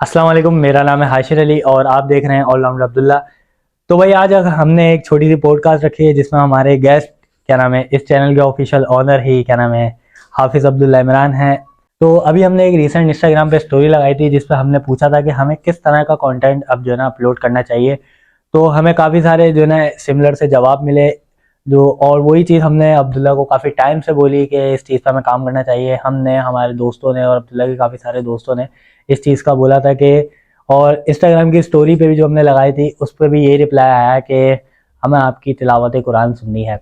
अस्सलाम वालेकुम। मेरा नाम है हाशिर अली और आप देख रहे हैं ऑलराउंड अब्दुल्ला। तो भाई आज हमने एक छोटी सी पॉडकास्ट रखी है जिसमें हमारे गेस्ट क्या नाम है, इस चैनल के ऑफिशियल ऑनर ही क्या नाम है, हाफिज़ अब्दुल्ला इमरान हैं। तो अभी हमने एक रिसेंट इंस्टाग्राम पे स्टोरी लगाई थी जिस पर हमने पूछा था कि हमें किस तरह का कंटेंट अब जो है ना अपलोड करना चाहिए। तो हमें काफ़ी सारे जो है ना सिमिलर से जवाब मिले। जो और वही चीज़ हमने अब्दुल्ला को काफ़ी टाइम से बोली कि इस चीज़ पर हमें काम करना चाहिए। हमने, हमारे दोस्तों ने और अब्दुल्ला के काफ़ी सारे दोस्तों ने इस चीज़ का बोला था कि, और इंस्टाग्राम की स्टोरी पे भी जो हमने लगाई थी उस पर भी यही रिप्लाई आया कि हमें आपकी तिलावत कुरान सुननी है।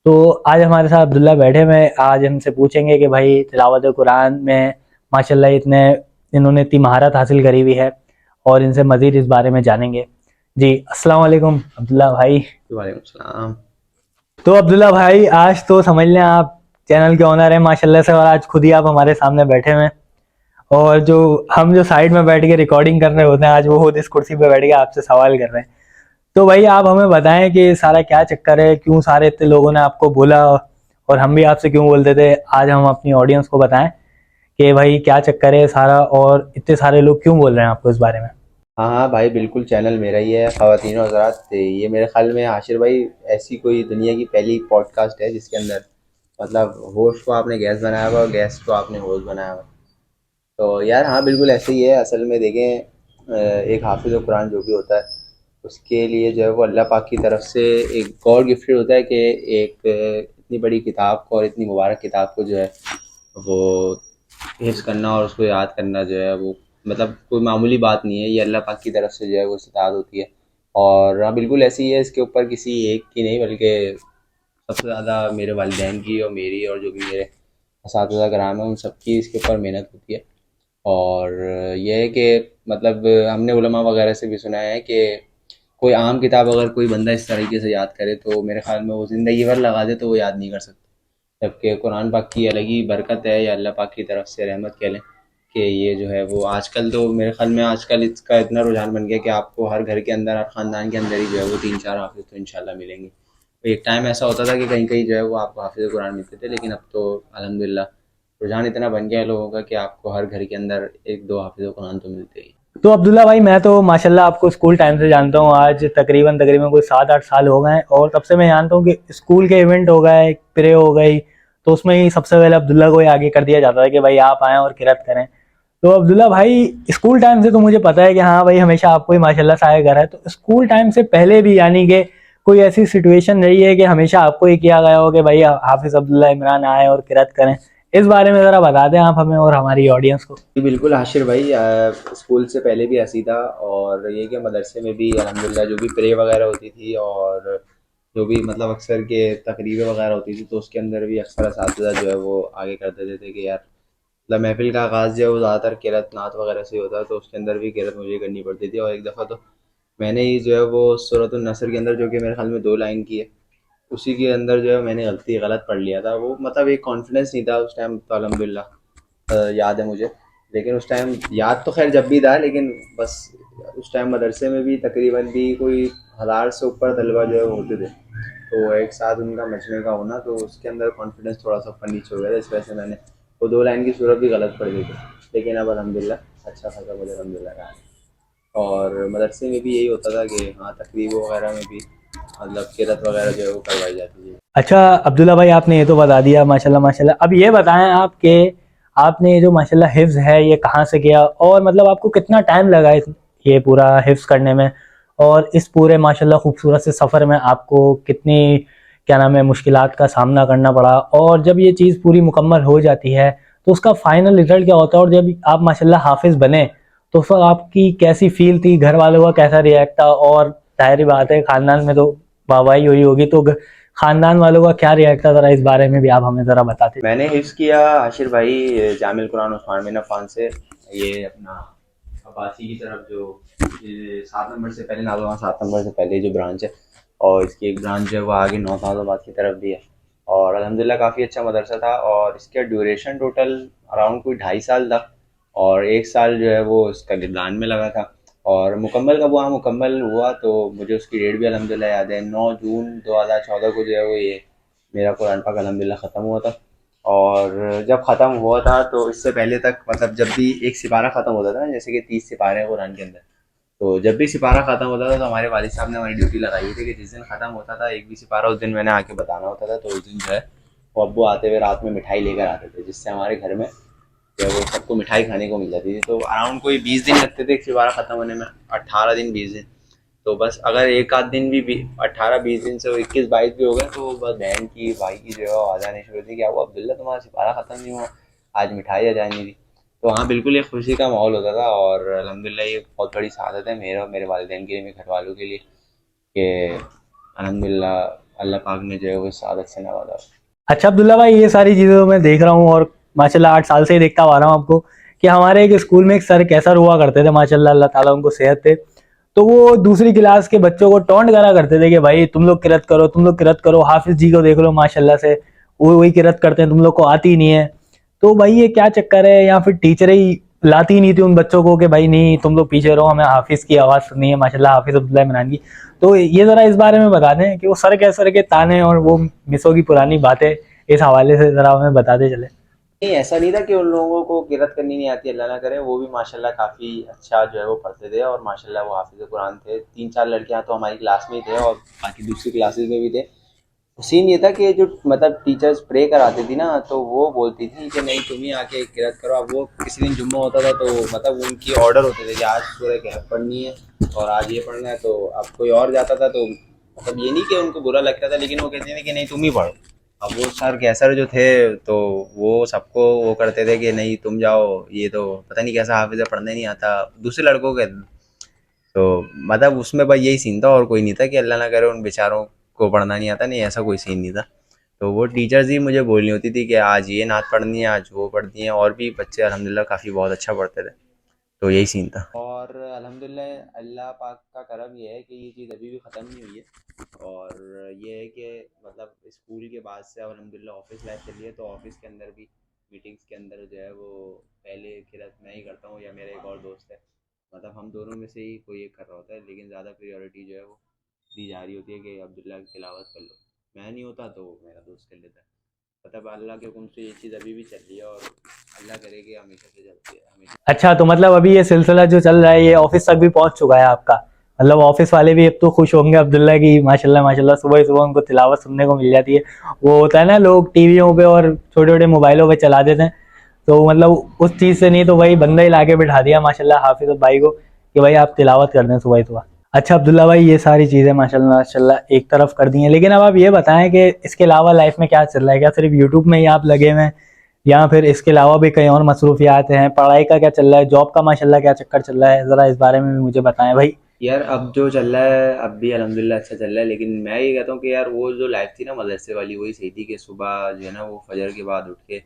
तो आज हमारे साथ अब्दुल्ला बैठे हुए, आज हमसे पूछेंगे कि भाई तिलावत कुरान में माशाल्लाह इन्होंने इतनी महारत हासिल करी हुई है और इनसे मज़ीद इस बारे में जानेंगे। जी अस्सलाम वालेकुम अब्दुल्ला भाई। वालेकुम सलाम। तो अब्दुल्ला भाई आज तो समझ लें आप चैनल के ऑनर हैं माशाल्लाह से, और आज खुद ही आप हमारे सामने बैठे हुए हैं। और जो साइड में बैठ के रिकॉर्डिंग कर रहे होते हैं, आज वो खुद इस कुर्सी पे बैठ के आपसे सवाल कर रहे हैं। तो भाई आप हमें बताएं कि सारा क्या चक्कर है, क्यों सारे इतने लोगों ने आपको बोला और हम भी आपसे क्यों बोलते थे। आज हम अपनी ऑडियंस को बताएं कि भाई क्या चक्कर है सारा, और इतने सारे लोग क्यों बोल रहे हैं आपको इस बारे में। हाँ हाँ भाई, बिल्कुल चैनल मेरा ही है। ख़वातीन और हज़रात, ये मेरे ख़्याल में आशिर भाई ऐसी कोई दुनिया की पहली पॉडकास्ट है जिसके अंदर मतलब होस्ट को आपने गेस्ट बनाया हुआ और गेस्ट को आपने होस्ट बनाया हुआ। तो यार हाँ, बिल्कुल ऐसे ही है। असल में देखें, एक हाफिज़ कुरान जो भी होता है उसके लिए जो है वो अल्लाह पाक की तरफ से एक गॉड गिफ्टेड होता है कि एक इतनी बड़ी किताब को और इतनी मुबारक किताब को जो है वो हिफ्ज़ करना और उसको याद करना जो है वो मतलब कोई मामूली बात नहीं है। ये अल्लाह पाक की तरफ से जो है वो इस्ताद होती है। और हाँ, बिल्कुल ऐसे ही है। इसके ऊपर किसी एक की नहीं बल्कि सबसे ज़्यादा मेरे वालिदैन की और मेरी और जो भी मेरे असातिज़ा कराम हैं उन सब की इसके ऊपर मेहनत होती है। और ये है कि मतलब हमने उलमा वगैरह से भी सुना है कि कोई आम किताब अगर कोई बंदा इस तरीके से याद करे तो मेरे ख़्याल में वो ज़िंदगी भर लगा दे तो वो याद नहीं कर सकता। जबकि कुरान पाक की अलग ही बरकत है, या अल्लाह पाक की तरफ से रहमत कह लें कि ये जो है वो आजकल तो मेरे ख़्याल में आजकल इसका इतना रुझान बन गया कि आपको हर घर के अंदर, हर ख़ानदान के अंदर ही जो है वो 3-4 हाफ़िज़ तो इंशाल्लाह मिलेंगे। तो एक टाइम ऐसा होता था कि कहीं-कहीं जो है वो आपको हाफ़िज़ कुरान मिलते थे, लेकिन अब तो अल्हम्दुलिल्लाह रुझान इतना बन गया है लोगों का कि आपको हर घर के अंदर 1-2 हाफ़िज़ कुरान तो मिलते ही। तो अब्दुल्ला भाई मैं तो माशाल्लाह आपको स्कूल टाइम से जानता हूँ, आज तकरीबन तकरीबन कोई 7-8 साल हो गए हैं, और तब से मैं जानता हूँ कि स्कूल के इवेंट हो गए, प्रे हो गई, तो उसमें ही सबसे पहले अब्दुल्ला को ही आगे कर दिया जाता है कि भाई आप आएँ और किरत करें। तो अब्दुल्ला भाई स्कूल टाइम से तो मुझे पता है कि हाँ भाई हमेशा आपको ही माशाल्लाह से आगे करा है, तो स्कूल टाइम से पहले भी यानी कि कोई ऐसी सिचुएशन रही है कि हमेशा आपको ही किया गया हो कि भाई हाफिज अब्दुल्ला इमरान आए और किरत करें। इस बारे में ज़रा बता दें आप हमें और हमारी ऑडियंस को। जी बिल्कुल हाशिर भाई, स्कूल से पहले भी ऐसी था। और ये कि मदरसे में भी अल्हम्दुलिल्लाह जो भी प्रे वगैरह होती थी और जो भी मतलब अक्सर के तकरीरें वगैरह होती थी तो उसके अंदर भी अक्सर असातिज़ा जो है वो आगे कर देते थे कि यार मतलब महफ़िल का आगाज़ जो है वो ज़्यादातर क़िरात नात वगैरह से होता है, तो उसके अंदर भी क़िरात मुझे करनी पड़ती थी। और एक दफ़ा तो मैंने ही जो है वो सूरतुन नस्र के अंदर, जो कि मेरे ख़्याल में 2 लाइन की है, उसी के अंदर जो है मैंने गलत पढ़ लिया था। वो मतलब एक कॉन्फिडेंस नहीं था उस टाइम, तो अल्हम्दुलिल्लाह याद है मुझे। लेकिन उस टाइम याद तो ख़ैर जब भी था, लेकिन बस उस टाइम मदरसे में भी तकरीबन भी कोई 1000 से ऊपर तलबा जो है वो होते थे। तो एक साथ उनका मजमे का होना, तो उसके अंदर कॉन्फिडेंस थोड़ा-सा ऊपर नीचे हो गया था। इस वजह से मैंने वो 2 लाइन की सूरत भी गलत पढ़ दी थी। लेकिन अब अल्हम्दुलिल्लाह अच्छा खासा मुझे अल्हम्दुलिल्लाह रहा है। और मदरसे में भी यही होता था कि हाँ, तकरीबों वगैरह में भी मतलब किरत वगैरह जो है वो करवाई जाती थी। अच्छा अब्दुल्ला भाई आपने ये तो बता दिया माशाल्लाह माशाल्लाह। अब ये बताएं आप कि आपने ये जो माशाल्लाह हिफ्ज़ है ये कहाँ से किया, और मतलब आपको कितना टाइम लगा ये पूरा हिफ्ज़ करने में, और इस पूरे माशाल्लाह खूबसूरत से सफ़र में आपको कितनी क्या नाम है मुश्किलात का सामना करना पड़ा, और जब ये चीज़ पूरी मुकम्मल हो जाती है तो उसका फ़ाइनल रिज़ल्ट क्या होता है, और जब आप माशाल्लाह हाफ़िज़ बने तो उस वक़्त आपकी कैसी फ़ील थी, घर वालों का कैसा रिएक्ट था, और ज़ाहिर-सी बात है ख़ानदान में तो वाहवाही हुई होगी, तो खानदान वालों का क्या रिएक्ट था, ज़रा इस बारे में भी आप हमें ज़रा बताते। मैंने हिफ्ज़ किया आशिर भाई जामिल कुरान उस्मान बिन अफ़्फ़ान से। ये अपना अब्बासी की तरफ जो ये 7 नंबर से पहले नाज़िम 7 नंबर से पहले जो ब्रांच है, और इसकी एक ब्रांच जो है वो आगे नौताबाद की तरफ भी है। और अल्हम्दुलिल्लाह काफ़ी अच्छा मदरसा था, और इसका ड्यूरेशन टोटल अराउंड कोई 2.5 साल था। और 1 साल जो है वो इसका लिबनान में लगा था। और मुकम्मल कब हुआ, मुकम्मल हुआ तो मुझे उसकी डेट भी अल्हम्दुलिल्लाह याद है। 9 जून 2014 को जो है वो ये मेरा कुरान पाक अल्हम्दुलिल्लाह ख़त्म हुआ था। और जब ख़त्म हुआ था तो इससे पहले तक मतलब जब भी एक सिपारा ख़त्म होता था ना, जैसे कि 30 सिपारे हैं कुरान के अंदर, तो जब भी सिपारा ख़त्म होता था तो हमारे वालिद साहब ने हमारी ड्यूटी लगाई थी कि जिस दिन ख़त्म होता था एक भी सिपारा, उस दिन मैंने आके बताना होता था। तो उस दिन जो है वो अब्बू आते हुए रात में मिठाई लेकर आते थे, जिससे हमारे घर में जो है वो सबको मिठाई खाने को मिल जाती थी। तो अराउंड कोई 20 दिन लगते थे एक सिपारा ख़त्म होने में, 18 दिन 20 दिन। तो बस अगर एक आध दिन भी 18-20 दिन से 21-22 भी हो गए तो बस बहन की भाई की जो है आवाज़ आनी शुरू होती, क्या हुआ अब्दुल्ला तुम्हारा सिपारा ख़त्म नहीं हुआ, आज मिठाई आ जानी थी। तो हाँ बिल्कुल एक खुशी का माहौल होता था। और अल्हम्दुलिल्लाह ये बहुत बड़ी सआदत है मेरे और मेरे वालिदैन के लिए, मेरे घर वालों के लिए, कि अल्हम्दुलिल्लाह अल्लाह पाक ने जो है वो इस सआदत से नवाजा। अच्छा अब्दुल्ला भाई, ये सारी चीज़ें तो मैं देख रहा हूँ और माशाल्लाह 8 साल से ही देखता आ रहा हूँ आपको कि हमारे एक स्कूल में एक सर कैसर हुआ करते थे, माशाल्लाह अल्लाह ताला उनको सेहत दे। तो वो दूसरी क्लास के बच्चों को टॉन्ट करा करते थे कि भाई तुम लोग किरत करो, तुम लोग किरत करो, हाफिज जी को देख लो माशाल्लाह से वो वही किरत करते हैं, तुम लोग को आती ही नहीं है। तो भाई ये क्या चक्कर है, या फिर टीचर ही लाती ही नहीं थी उन बच्चों को कि भाई नहीं तुम लोग पीछे रहो, हमें हाफिज की आवाज़ सुननी है, माशाल्लाह हाफिज अब्दुल्ला इमरान की। तो ये ज़रा इस बारे में बता दें कि वो सर कैसर के ताने और वो मिसों की पुरानी बातें इस हवाले से ज़रा हमें बताते चले। नहीं, ऐसा नहीं था कि उन लोगों को किरत करनी नहीं आती, अल्लाह ना करे। वो भी माशाल्लाह काफ़ी अच्छा जो है वो पढ़ते थे और माशाल्लाह वो हाफिज़ कुरान थे। 3-4 लड़कियां तो हमारी क्लास में ही थे और बाकी दूसरी क्लासेस में भी थे। सीन ये था कि जो मतलब टीचर्स प्रे कराती थी ना, तो वो बोलती थी कि नहीं तुम ही आके किरत करो। अब वो किसी दिन जुम्मा होता था तो मतलब उनकी ऑर्डर होते थे कि आज सूरह कहफ पढ़नी है और आज ये पढ़ना है। तो अब कोई और जाता था तो मतलब ये नहीं कि उनको बुरा लगता था, लेकिन वो कहते थे कि नहीं तुम ही पढ़ो। अब वो सर कैसर जो थे तो वो सबको वो करते थे कि नहीं तुम जाओ, ये तो पता नहीं कैसा हाफिज़ है, पढ़ने नहीं आता, दूसरे लड़कों के। तो मतलब उसमें भाई यही सीन था और कोई नहीं था कि अल्लाह ना करे उन बेचारों को पढ़ना नहीं आता, नहीं ऐसा कोई सीन नहीं था। तो वो टीचर्स ही मुझे बोलनी होती थी कि आज ये नात पढ़नी है, आज वो पढ़नी है। और भी बच्चे अल्हम्दुलिल्लाह काफ़ी बहुत अच्छा पढ़ते थे। तो यही सीन था। और अल्हम्दुलिल्लाह अल्लाह पाक का करम ये है कि ये चीज़ अभी भी ख़त्म नहीं हुई है। और ये है कि मतलब स्कूल के बाद से अब अल्हम्दुलिल्लाह ऑफिस लाइफ चल रही है, तो ऑफिस के अंदर भी मीटिंग्स के अंदर जो है वो पहले किरत मैं ही करता हूँ या मेरा एक और दोस्त है। मतलब हम दोनों में से ही कोई एक कर रहा होता है, लेकिन ज़्यादा प्रायोरिटी जो है वो दी जा रही होती है कि अब्दुल्ला की तिलावत कर लो। मैं नहीं होता तो मेरा दोस्त कर लेता है। मतलब अल्लाह के हुक्म से ये चीज़ अभी भी चल रही है और अल्लाह करे कि हमेशा से चलती है हमेशा। अच्छा, तो मतलब अभी ये सिलसिला जो चल रहा है ये ऑफिस तक भी पहुंच चुका है आपका, मतलब ऑफिस वाले भी अब तो खुश होंगे अब्दुल्ला की माशाल्लाह माशाल्लाह, सुबह सुबह उनको तिलावत सुनने को मिल जाती है। वो होता है ना लोग टीवियों पे और छोटे छोटे मोबाइलों पे चला देते हैं, तो मतलब उस चीज़ से नहीं तो वही बंदा ही लाके बिठा दिया माशाल्लाह हाफिज भाई को कि भाई आप तिलावत कर दें सुबह सुबह। अच्छा अब्दुल्ला भाई, ये सारी चीज़ें माशाल्लाह माशाल्लाह एक तरफ कर दी हैं, लेकिन अब आप ये बताएं कि इसके अलावा लाइफ में क्या चल रहा है, क्या सिर्फ यूट्यूब में ही आप लगे हुए हैं या फिर इसके अलावा भी कहीं और मसरूफियात हैं, पढ़ाई का क्या चल रहा है, जॉब का माशाल्लाह क्या चक्कर चल रहा है, ज़रा इस बारे में भी मुझे बताएं भाई। यार अब जो चल रहा है अब भी अल्हम्दुलिल्लाह अच्छा चल रहा है, लेकिन मैं ये कहता हूँ कि यार वो जो लाइफ थी ना मदरसे वाली वही सही थी। कि सुबह जो है ना वो फजर के बाद उठ के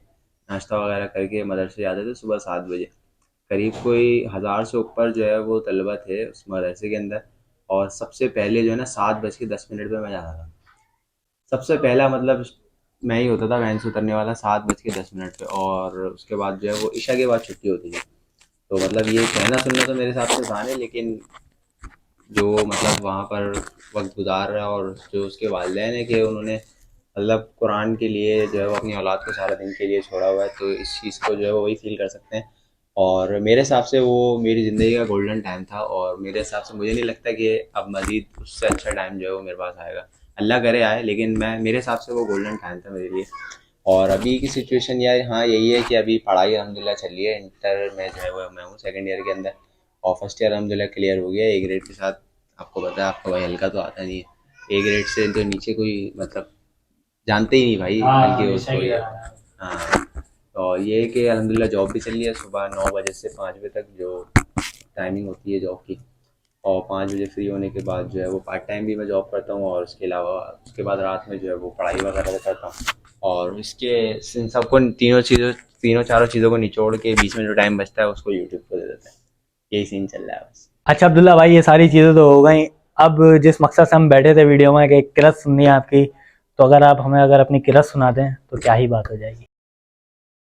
नाश्ता वगैरह करके मदरसे जाते थे सुबह 7 बजे। करीब कोई 1000 से ऊपर जो है वो तलबा थे उस मदरसे के अंदर। और सबसे पहले जो है ना 7:10 पे मैं जाता था। सबसे पहला मतलब मैं ही होता था वैन से उतरने वाला 7:10 पे। और उसके बाद जो है वो ईशा के बाद छुट्टी होती थी। तो मतलब ये कहना सुनना तो मेरे हिसाब से आसान है, लेकिन जो मतलब वहाँ पर वक्त गुजार रहा है और जो उसके वालिदैन है कि उन्होंने मतलब कुरान के लिए जो है वो अपनी औलाद को सारा दिन के लिए छोड़ा हुआ है, तो इस चीज़ को जो है वो वही फील कर सकते हैं। और मेरे हिसाब से वो मेरी ज़िंदगी का गोल्डन टाइम था और मेरे हिसाब से मुझे नहीं लगता कि अब मज़ीद उससे अच्छा टाइम जो है वो मेरे पास आएगा। अल्लाह करे आए, लेकिन मैं मेरे हिसाब से वो गोल्डन टाइम था मेरे लिए। और अभी की सिचुएशन यार हाँ यही है कि अभी पढ़ाई अल्हम्दुलिल्लाह चल रही है। इंटर में जो है वो मैं हूँ सेकंड ईयर के अंदर। और फर्स्ट ईयर अल्हम्दुलिल्लाह क्लियर हो गया ए ग्रेड के साथ। आपको पता है आपका भाई हल्का तो आता नहीं है, ए ग्रेड से तो नीचे कोई मतलब जानते ही नहीं भाई हल्की हो उसको ये। हाँ। और ये है कि अल्हम्दुलिल्लाह जॉब भी चल रही है सुबह 9 बजे से 5 बजे तक जो टाइमिंग होती है जॉब की। और 5 बजे फ्री होने के बाद जो है वो पार्ट टाइम भी मैं जॉब करता हूँ और उसके अलावा उसके बाद रात में जो है वो पढ़ाई वगैरह करता हूँ। और इसके इन सबको तीनों चारों चीज़ों को निचोड़ के बीच में जो टाइम बचता है उसको यूट्यूब को दे देते हैं। यही सीन चल रहा है बस। अच्छा अब्दुल्ला भाई, ये सारी चीज़ें तो हो गई। अब जिस मकसद से हम बैठे थे वीडियो में कि किरत सुननी है आपकी, तो अगर आप हमें अगर अपनी किरत सुना दें तो क्या ही बात हो जाएगी।